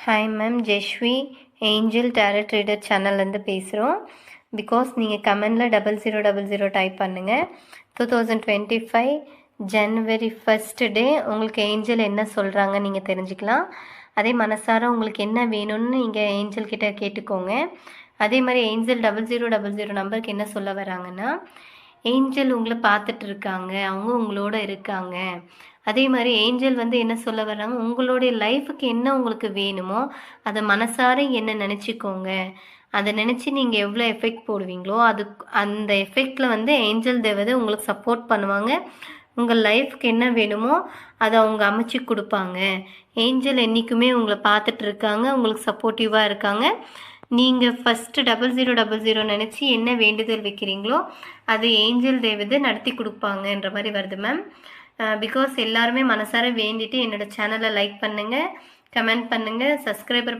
Hi ma'am, Jeshvi angel tarot reader சேனல்லேருந்து பேசுகிறோம். Because நீங்கள் கமெண்டில் 0000 டைப் பண்ணுங்கள். 2025 ஜனவரி 1 டே உங்களுக்கு ஏஞ்சல் என்ன சொல்கிறாங்க நீங்கள் தெரிஞ்சுக்கலாம். அதே மனசார உங்களுக்கு என்ன வேணும்னு நீங்கள் ஏஞ்சல் கிட்ட கேட்டுக்கோங்க. அதே மாதிரி ஏஞ்சல் 0000 நம்பருக்கு என்ன சொல்ல வராங்கன்னா, ஏஞ்சல் உங்களை பார்த்துட்டு இருக்காங்க, அவங்க உங்களோட இருக்காங்க. அதே மாதிரி ஏஞ்சல் என்ன சொல்ல வர்றாங்க, உங்களுடைய லைஃபுக்கு என்ன உங்களுக்கு வேணுமோ அதை மனசார என்ன நினச்சிக்கோங்க. அதை நினச்சி நீங்கள் எவ்வளோ எஃபெக்ட் போடுவீங்களோ அந்த எஃபெக்டில் ஏஞ்சல் தேவதை உங்களுக்கு சப்போர்ட் பண்ணுவாங்க. உங்கள் லைஃப்க்கு என்ன வேணுமோ அதை அவங்க அமைச்சு கொடுப்பாங்க. ஏஞ்சல் என்றைக்குமே உங்களை பார்த்துட்டு இருக்காங்க, உங்களுக்கு சப்போர்ட்டிவாக இருக்காங்க. நீங்கள் ஃபஸ்ட்டு 0000 நினச்சி என்ன வேண்டுதல் வைக்கிறீங்களோ அது ஏஞ்சல் தேவதை நடத்தி கொடுப்பாங்கன்ற மாதிரி வருது மேம். பிகாஸ் எல்லாருமே மனசார வேண்டிட்டு என்னோடய சேனலை லைக் பண்ணுங்கள், கமெண்ட் பண்ணுங்கள், சப்ஸ்கிரைபர்